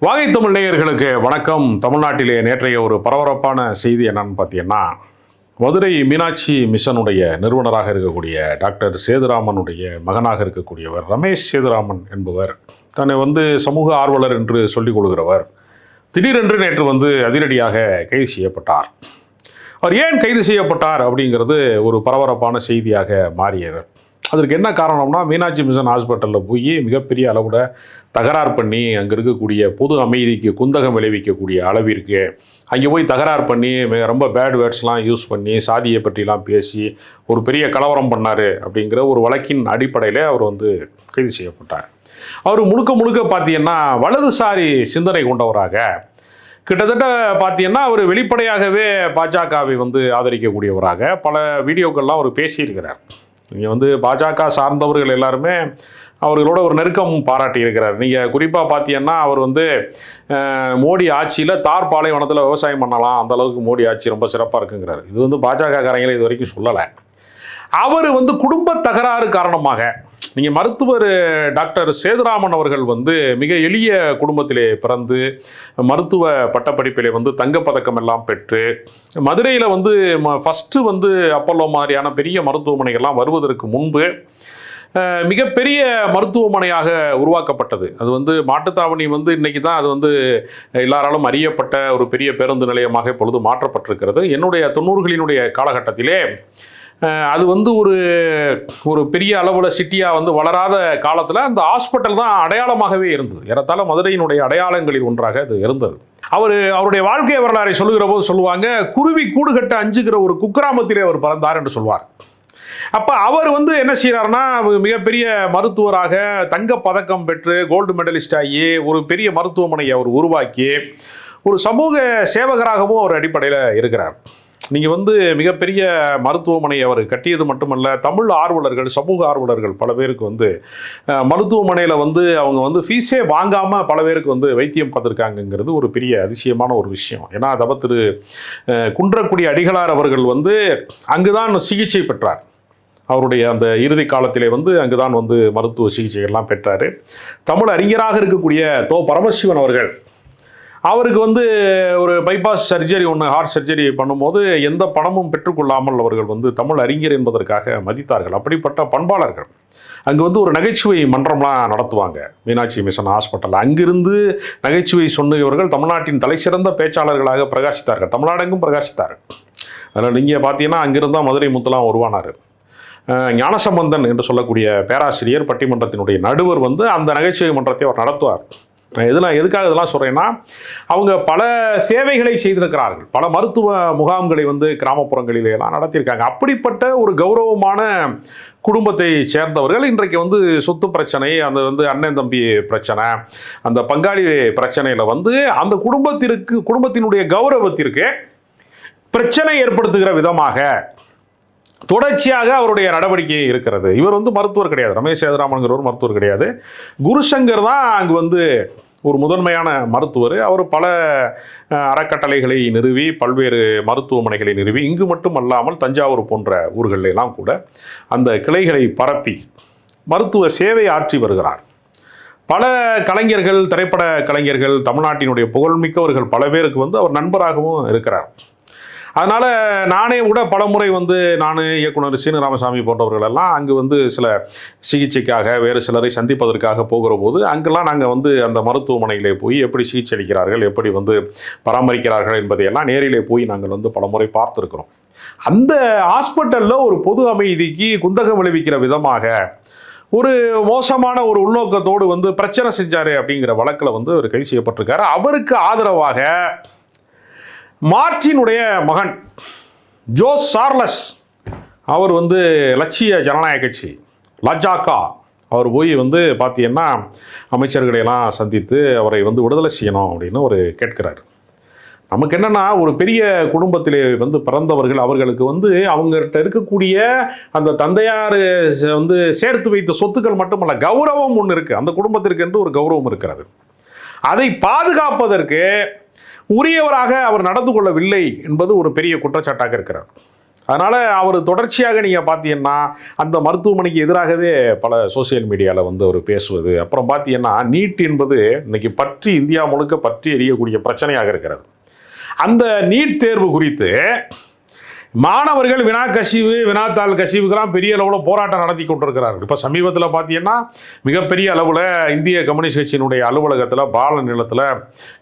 வாகை தமிழ் நேயர்களுக்கு வணக்கம். தமிழ்நாட்டிலே நேற்றைய ஒரு பரபரப்பான செய்தி என்னன்னு பார்த்தீங்கன்னா, மதுரை மீனாட்சி மிஷனுடைய நிறுவனராக இருக்கக்கூடிய டாக்டர் சேதுராமனுடைய மகனாக இருக்கக்கூடியவர் ரமேஷ் சேதுராமன் என்பவர் தன்னை சமூக ஆர்வலர் என்று சொல்லிக் கொள்கிறவர் திடீரென்று நேற்று அதிரடியாக கைது செய்யப்பட்டார். அவர் ஏன் கைது செய்யப்பட்டார் அப்படிங்கிறது ஒரு பரபரப்பான செய்தியாக மாறியது. அதற்கு என்ன காரணம்னா, மீனாட்சி மிஷன் ஹாஸ்பிட்டலில் போய் மிகப்பெரிய அளவில் தகராறு பண்ணி அங்கே இருக்கக்கூடிய பொது அமைதிக்கு குந்தகம் விளைவிக்கக்கூடிய அளவிற்கு அங்கே போய் தகராறு பண்ணி ரொம்ப பேட் வேர்ட்ஸ்லாம் யூஸ் பண்ணி சாதியை பற்றிலாம் பேசி ஒரு பெரிய கலவரம் பண்ணார் அப்படிங்கிற ஒரு வழக்கின் அடிப்படையில் அவர் கைது செய்யப்பட்டார். அவர் முழுக்க பார்த்தீங்கன்னா வலதுசாரி சிந்தனை கொண்டவராக, கிட்டத்தட்ட பார்த்தீங்கன்னா அவர் வெளிப்படையாகவே பாஜகவை ஆதரிக்கக்கூடியவராக பல வீடியோக்கள்லாம் அவர் பேசியிருக்கிறார். நீங்கள் பாஜக சார்ந்தவர்கள் எல்லாருமே அவர்களோட ஒரு நெருக்கம் பாராட்டி இருக்கிறார். நீங்கள் குறிப்பாக பார்த்தீங்கன்னா அவர் மோடி ஆட்சியில் தார் பாலைவனத்தில் விவசாயம் பண்ணலாம், அந்த அளவுக்கு மோடி ஆட்சி ரொம்ப சிறப்பாக இருக்குங்கிறார். இது பாஜக காரங்களை இது வரைக்கும் சொல்லலை. அவர் குடும்ப தகராறு காரணமாக, நீங்கள் மருத்துவர் டாக்டர் சேதுராமன் அவர்கள் மிக எளிய குடும்பத்திலே பிறந்து மருத்துவ பட்டப்படிப்பிலே தங்கப்பதக்கம் எல்லாம் பெற்று மதுரையில் ஃபஸ்ட்டு அப்பல்லோ மாதிரியான பெரிய மருத்துவமனைகள்லாம் வருவதற்கு முன்பு மிகப்பெரிய மருத்துவமனையாக உருவாக்கப்பட்டது. அது மாட்டுத்தாவணி இன்னைக்கு தான் அது எல்லாராலும் அறியப்பட்ட ஒரு பெரிய பேருந்து நிலையமாக இப்பொழுது மாற்றப்பட்டிருக்கிறது. என்னுடைய 90களினுடைய காலகட்டத்திலே அது ஒரு பெரிய அளவில் சிட்டியாக வளராத காலத்தில் அந்த ஹாஸ்பிட்டல் தான் அடையாளமாகவே இருந்தது. ஏறத்தாழ மதுரையினுடைய அடையாளங்களில் ஒன்றாக அது இருந்தது. அவருடைய வாழ்க்கை வரலாறை சொல்லுகிற போது சொல்லுவாங்க, குருவி கூடு கட்ட அஞ்சுகிற ஒரு குக்கிராமத்திலே அவர் பிறந்தார் என்று சொல்வார். அப்போ அவர் என்ன செய்கிறாருன்னா, மிகப்பெரிய மருத்துவராக தங்க பதக்கம் பெற்று கோல்டு மெடலிஸ்ட் ஆகி ஒரு பெரிய மருத்துவமனையை அவர் உருவாக்கி ஒரு சமூக சேவகராகவும் ஒரு அடிப்படையில் இருக்கிறார். நீங்கள் மிகப்பெரிய மருத்துவமனை அவர் கட்டியது மட்டுமல்ல, தமிழ் ஆர்வலர்கள் சமூக ஆர்வலர்கள் பல பேருக்கு மருத்துவமனையில் அவங்க ஃபீஸே வாங்காமல் பல பேருக்கு வைத்தியம் பார்த்துருக்காங்கங்கிறது ஒரு பெரிய அதிசயமான ஒரு விஷயம். ஏன்னா தப திரு குன்றக்குடி அடிகளார் அவர்கள் அங்குதான் சிகிச்சை பெற்றார். அவருடைய அந்த இறுதி காலத்திலே அங்குதான் மருத்துவ சிகிச்சைகள்லாம் பெற்றார். தமிழ் அறிஞராக இருக்கக்கூடிய தோ பரமசிவன் அவர்கள், அவருக்கு ஒரு பைபாஸ் சர்ஜரி ஹார்ட் சர்ஜரி பண்ணும்போது எந்த பணமும் பெற்றுக்கொள்ளாமல் அவர்கள் தமிழ் அறிஞர் என்பதற்காக மதித்தார்கள். அப்படிப்பட்ட பண்பாளர்கள் அங்கே ஒரு நகைச்சுவை மன்றம்லாம் நடத்துவாங்க மீனாட்சி மிஷன் ஹாஸ்பிட்டல். அங்கிருந்து நகைச்சுவை சொன்னவர்கள் தமிழ்நாட்டின் தலைசிறந்த பேச்சாளர்களாக பிரகாசித்தார்கள், தமிழ்நாடெங்கும் பிரகாசித்தார்கள். அதனால் நீங்கள் பார்த்தீங்கன்னா அங்கிருந்து தான் மதுரை முத்துலாம் உருவானார். ஞானசம்பந்தன் என்று சொல்லக்கூடிய பேராசிரியர் பட்டிமன்றத்தினுடைய நடுவர் அந்த நகைச்சுவை மன்றத்தை அவர் நடத்துவார். எதுக்காக இதெல்லாம் சொல்கிறேன்னா, அவங்க பல சேவைகளை செய்திருக்கிறார்கள். பல மருத்துவ முகாம்களை கிராமப்புறங்களிலெல்லாம் நடத்தியிருக்காங்க. அப்படிப்பட்ட ஒரு கௌரவமான குடும்பத்தை சேர்ந்தவர்கள் இன்றைக்கு சொத்து பிரச்சனை, அந்த அண்ணன் தம்பி பிரச்சனை, அந்த பங்காளி பிரச்சனையில் அந்த குடும்பத்தினுடைய கௌரவத்திற்கு பிரச்சனை ஏற்படுத்துகிற விதமாக தொடர்ச்சியாக அவருடைய நடவடிக்கை இருக்கிறது. இவர் மருத்துவர் கிடையாது, ரமேஷ் சேதுராமன்கிறவர் மருத்துவர் கிடையாது. குருசங்கர் தான் அங்கு ஒரு முதன்மையான மருத்துவர். அவர் பல அறக்கட்டளைகளை நிறுவி பல்வேறு மருத்துவமனைகளை நிறுவி இங்கு மட்டும் அல்லாமல் தஞ்சாவூர் போன்ற ஊர்களெல்லாம் கூட அந்த கிளைகளை பரப்பி மருத்துவ சேவை ஆற்றி வருகிறார். பல கலைஞர்கள், திரைப்பட கலைஞர்கள், தமிழ்நாட்டினுடைய புகழ்மிக்கவர்கள் பல பேருக்கு அவர் நண்பராகவும் இருக்கிறார். அதனால் நானே கூட பல முறை நான் இயக்குனர் சீனு ராமசாமி போன்றவர்கள் எல்லாம் அங்கு சில சிகிச்சைக்காக வேறு சிலரை சந்திப்பதற்காக போகிற போது அங்கெல்லாம் நாங்கள் அந்த மருத்துவமனையிலே போய் எப்படி சிகிச்சை அளிக்கிறார்கள், எப்படி பராமரிக்கிறார்கள் என்பதையெல்லாம் நேரிலே போய் நாங்கள் பல முறை பார்த்துருக்கிறோம். அந்த ஹாஸ்பிட்டலில் ஒரு பொது அமைதிக்கு குந்தகம் விளைவிக்கிற விதமாக ஒரு மோசமான ஒரு உள்நோக்கத்தோடு பிரச்சனை செஞ்சார் அப்படிங்கிற வழக்கில் அவர் கைது செய்யப்பட்டிருக்காரு. அவருக்கு ஆதரவாக மார்ட்டினுடைய மகன் ஜோஸ் சார்லஸ் அவர் லட்சிய ஜனநாயக கட்சி லஜாக்கா அவர் போய் பார்த்தீங்கன்னா அமைச்சர்களையெல்லாம் சந்தித்து அவரை விடுதலை செய்யணும் அப்படின்னு ஒரு கேட்கிறார். நமக்கு என்னென்னா, ஒரு பெரிய குடும்பத்திலே பிறந்தவர்கள், அவர்களுக்கு அவங்ககிட்ட இருக்கக்கூடிய அந்த தந்தையார் சேர்த்து வைத்த சொத்துக்கள் மட்டுமல்ல, கௌரவம் ஒன்று இருக்குது. அந்த குடும்பத்திற்கு என்று ஒரு கௌரவம் இருக்கிறது. அதை பாதுகாப்பதற்கு உரியவராக அவர் நடந்து கொள்ளவில்லை என்பது ஒரு பெரிய குற்றச்சாட்டாக இருக்கிறார். அதனால் அவர் தொடர்ச்சியாக நீங்கள் பார்த்தீங்கன்னா அந்த மருத்துவமனைக்கு எதிராகவே பல சோசியல் மீடியாவில் வந்து அவர் பேசுவது, அப்புறம் பார்த்தீங்கன்னா நீட் என்பது இன்னைக்கு பற்றி இந்தியா முழுக்க பற்றி எரியக்கூடிய பிரச்சனையாக இருக்கிறது. அந்த நீட் தேர்வு குறித்து மாணவர்கள் வினாத்தாள் கசிவுக்கெல்லாம் பெரிய அளவில் போராட்டம் நடத்தி கொண்டிருக்கிறார்கள். இப்போ சமீபத்தில் பார்த்தீங்கன்னா மிகப்பெரிய அளவில் இந்திய கம்யூனிஸ்ட் கட்சியினுடைய அலுவலகத்தில் பால நிலத்தில்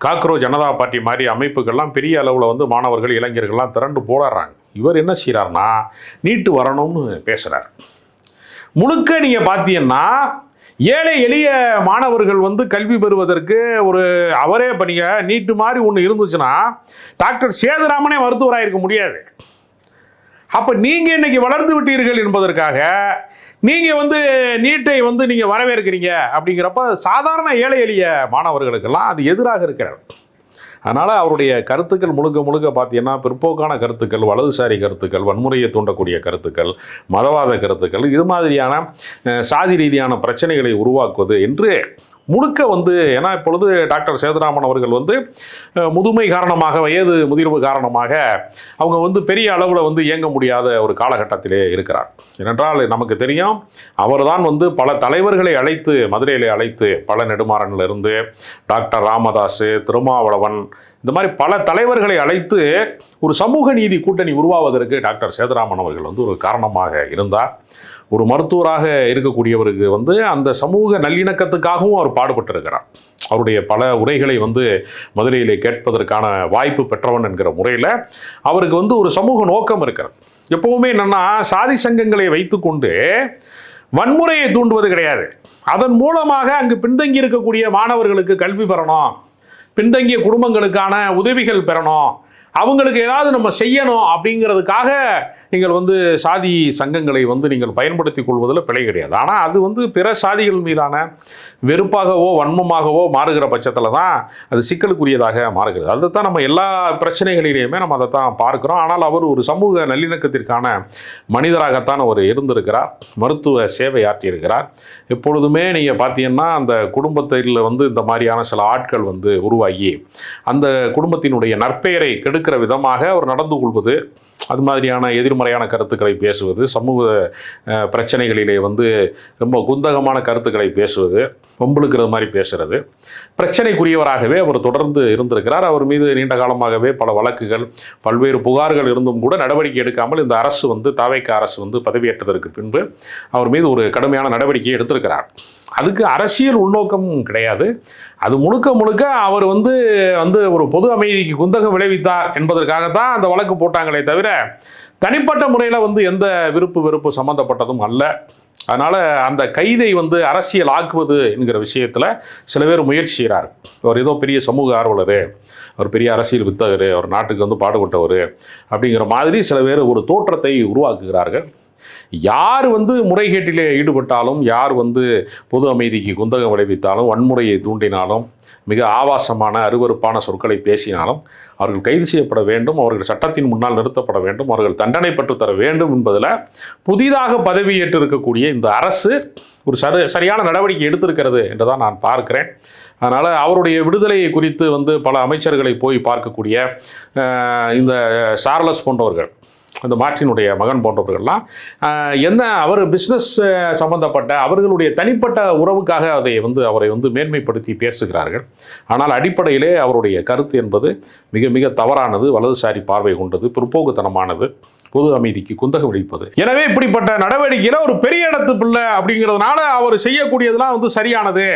காக்ரோச் ஜனதா பார்ட்டி மாதிரி அமைப்புகள்லாம் பெரிய அளவில் வந்து மாணவர்கள் இளைஞர்கள்லாம் திரண்டு போராடுறாங்க. இவர் என்ன செய்கிறார்னா நீட்டு வரணும்னு பேசுகிறார். முழுக்க நீங்கள் பார்த்தீங்கன்னா ஏழை எளிய மாணவர்கள் வந்து கல்வி பெறுவதற்கு அவரே இப்போ நீங்கள் நீட்டு மாதிரி ஒன்று இருந்துச்சுன்னா டாக்டர் சேதுராமனே மருத்துவராக இருக்க முடியாது. அப்போ நீங்கள் இன்னைக்கு வளர்ந்து விட்டீர்கள் என்பதற்காக நீங்கள் வந்து நீட்டை வந்து நீங்கள் வரவேற்கிறீங்க. அப்படிங்கிறப்ப சாதாரண ஏழை எளிய மாணவர்களுக்கெல்லாம் அது எதிராக இருக்கிறார். அதனால் அவருடைய கருத்துக்கள் முழுக்க முழுக்க பார்த்தீங்கன்னா பிற்போக்கான கருத்துக்கள், வலதுசாரி கருத்துக்கள், வன்முறையை தூண்டக்கூடிய கருத்துக்கள், மதவாத கருத்துக்கள், இது மாதிரியான சாதி ரீதியான பிரச்சனைகளை உருவாக்குவது என்று முழுக்க வந்து, ஏன்னா இப்பொழுது டாக்டர் சேதுராமன் அவர்கள் வந்து முதுமை காரணமாக, வயது முதிர்வு காரணமாக அவங்க வந்து பெரிய அளவில் வந்து இயங்க முடியாத ஒரு காலகட்டத்திலே இருக்கிறார். ஏனென்றால் நமக்கு தெரியும், அவர்தான் வந்து பல தலைவர்களை அழைத்து மதுரையில் அழைத்து, பல நெடுமாறனிலிருந்து டாக்டர் ராமதாஸ், திருமாவளவன், இந்த மாதிரி பல தலைவர்களை அழைத்து ஒரு சமூக நீதி கூட்டணி உருவாவதற்கு டாக்டர் சேதுராமன் அவர்கள் வந்து ஒரு காரணமாக இருந்தார். ஒரு மருத்துவராக இருக்கக்கூடியவருக்கு வந்து அந்த சமூக நல்லிணக்கத்துக்காகவும் அவர் பாடுபட்டிருக்கிறார். அவருடைய பல உரைகளை வந்து மதுரையிலே கேட்பதற்கான வாய்ப்பு பெற்றவன் என்கிற முறையில் அவருக்கு வந்து ஒரு சமூக நோக்கம் இருக்கிறது. எப்பவுமே என்னன்னா, சாதி சங்கங்களை வைத்துக்கொண்டு வன்முறையை தூண்டுவது கிடையாது. அதன் மூலமாக அங்கு பின்தங்கி இருக்கக்கூடிய மாணவர்களுக்கு கல்வி பெறணும், பின்தங்கிய குடும்பங்களுக்கான உதவிகள் பெறணும், அவங்களுக்கு ஏதாவது நம்ம செய்யணும் அப்படிங்கிறதுக்காக நீங்கள் வந்து சாதி சங்கங்களை வந்து நீங்கள் பயன்படுத்தி கொள்வதில் பிழை கிடையாது. ஆனால் அது வந்து பிற சாதிகள் மீதான வெறுப்பாகவோ வன்மமாகவோ மாறுகிற பட்சத்தில் தான் அது சிக்கலுக்குரியதாக மாறுகிறது. அதுதான் நம்ம எல்லா பிரச்சனைகளிலேயுமே நம்ம அதை தான் பார்க்குறோம். ஆனால் அவர் ஒரு சமூக நல்லிணக்கத்திற்கான மனிதராகத்தான் அவர் இருந்திருக்கிறார். மருத்துவ சேவை ஆற்றியிருக்கிறார். எப்பொழுதுமே நீங்கள் பார்த்தீங்கன்னா அந்த குடும்பத்தில் வந்து இந்த மாதிரியான சில ஆட்கள் வந்து உருவாகி அந்த குடும்பத்தினுடைய நற்பெயரை கெடுக்கிற விதமாக அவர் நடந்து கொள்வது, அது மாதிரியான எதிர்மறையான கருத்துக்களை பேசுவது, சமூக பிரச்சனைகளிலே வந்து ரொம்ப குந்தகமான கருத்துக்களை பேசுவது, பொம்பளுக்கிற மாதிரி பேசுறது, பிரச்சனைக்குரியவராகவே அவர் தொடர்ந்து இருந்திருக்கிறார். அவர் மீது நீண்ட காலமாகவே பல வழக்குகள், பல்வேறு புகார்கள் இருந்தும் கூட நடவடிக்கை எடுக்காமல் இந்த அரசு வந்து தாவேக்கா அரசு வந்து பதவியேற்றதற்கு பின்பு அவர் மீது ஒரு கடுமையான நடவடிக்கை எடுத்திருக்கிறார். அதுக்கு அரசியல் உள்நோக்கம் கிடையாது. அது முழுக்க முழுக்க அவர் வந்து ஒரு பொது அமைதிக்கு குந்தகம் விளைவித்தார் என்பதற்காகத்தான் அந்த வழக்கு போட்டாங்களே தவிர தனிப்பட்ட முறையில் வந்து எந்த வெறுப்பு சம்பந்தப்பட்டதும் அல்ல. அதனால் அந்த கைதை வந்து அரசியல் ஆக்குவது என்கிற விஷயத்தில் சில பேர் முயற்சி செய்கிறார். அவர் ஏதோ பெரிய சமூக ஆர்வலர், அவர் பெரிய அரசியல் வித்தகர், அவர் நாட்டுக்கு வந்து பாடுபட்டவர் அப்படிங்கிற மாதிரி சில பேர் ஒரு தோற்றத்தை உருவாக்குகிறார்கள். யார் வந்து முறைகேட்டிலே ஈடுபட்டாலும், யார் வந்து பொது அமைதிக்கு குந்தகம் விளைவித்தாலும், வன்முறையை தூண்டினாலும், மிக ஆபாசமான அருவருப்பான சொற்களை பேசினாலும் அவர்கள் கைது செய்யப்பட வேண்டும், அவர்கள் சட்டத்தின் முன்னால் நிறுத்தப்பட வேண்டும், அவர்கள் தண்டனை பெற்றுத்தர வேண்டும் என்பதில் புதிதாக பதவியேற்று இருக்கக்கூடிய இந்த அரசு ஒரு சரியான நடவடிக்கை எடுத்திருக்கிறது என்றுதான் நான் பார்க்கிறேன். அதனால் அவருடைய விடுதலையை குறித்து வந்து பல அமைச்சர்களை போய் பார்க்கக்கூடிய இந்த சார்லஸ் போன்றவர்கள், அந்த மார்ட்டினுடைய மகன் போன்றவர்கள்லாம் என்ன அவர் பிஸ்னஸ் சம்பந்தப்பட்ட அவர்களுடைய தனிப்பட்ட உறவுக்காக அவரை வந்து மேன்மைப்படுத்தி பேசுகிறார்கள். ஆனால் அடிப்படையிலே அவருடைய கருத்து என்பது மிக மிக தவறானது, வலதுசாரி பார்வை கொண்டது, பிற்போக்குத்தனமானது, பொது அமைதிக்கு குந்தகம் விளைவிப்பது. எனவே இப்படிப்பட்ட நடவடிக்கையில் ஒரு பெரிய இடத்து பிள்ளை அப்படிங்கிறதுனால அவர் செய்யக்கூடியதெல்லாம் வந்து சரியானது.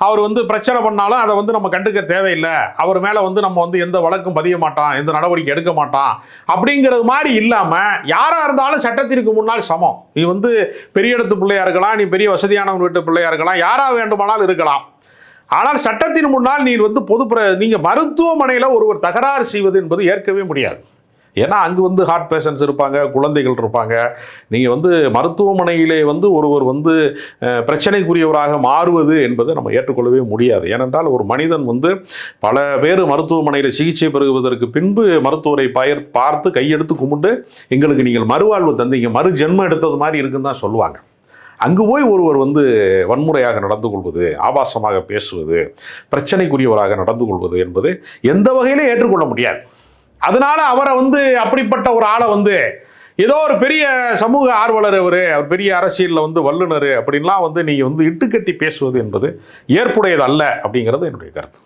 அவர் வந்து பிரச்சனை பண்ணாலும் அதை வந்து நம்ம கண்டுக்க தேவையில்லை, அவர் மேலே வந்து நம்ம வந்து எந்த வழக்கும் பதிய மாட்டான், எந்த நடவடிக்கை எடுக்க மாட்டான் அப்படிங்கிறது மாதிரி இல்லாமல் யாரா இருந்தாலும் சட்டத்திற்கு முன்னால் சமம். நீ வந்து பெரிய இடத்து பிள்ளையா இருக்கலாம், நீ பெரிய வசதியானவன் வீட்டு பிள்ளையா இருக்கலாம், யாரா வேண்டுமானாலும் இருக்கலாம். ஆனால் சட்டத்தின் முன்னால் நீ வந்து நீங்க மருத்துவமனையில் ஒருவர் தகராறு செய்வது என்பது ஏற்கவே முடியாது. ஏன்னா அங்கு வந்து ஹார்ட் பேஷண்ட்ஸ் இருப்பாங்க, குழந்தைகள் இருப்பாங்க. நீங்கள் வந்து மருத்துவமனையிலே வந்து ஒருவர் வந்து பிரச்சனைக்குரியவராக மாறுவது என்பதை நம்ம ஏற்றுக்கொள்ளவே முடியாது. ஏனென்றால் ஒரு மனிதன் வந்து பல பேர் மருத்துவமனையில் சிகிச்சை பெறுவதற்கு பின்பு மருத்துவரை பார்த்து கையெடுத்து கும்பிட்டு எங்களுக்கு நீங்கள் மறுவாழ்வு தந்தீங்க, மறு ஜென்மம் எடுத்தது மாதிரி இருக்குன்னு தான் சொல்லுவாங்க. அங்கு போய் ஒருவர் வந்து வன்முறையாக நடந்து கொள்வது, ஆபாசமாக பேசுவது, பிரச்சனைக்குரியவராக நடந்து கொள்வது என்பது எந்த வகையிலும் ஏற்றுக்கொள்ள முடியாது. அதனால அவரை வந்து அப்படிப்பட்ட ஒரு ஆளை வந்து ஏதோ ஒரு பெரிய சமூக ஆர்வலர் அவர் பெரிய அரசியலில் வந்து வல்லுநர் அப்படின்லாம் வந்து நீங்கள் வந்து இட்டுக்கட்டி பேசுவது என்பது ஏற்புடையது அல்ல அப்படிங்கிறது என்னுடைய கருத்து.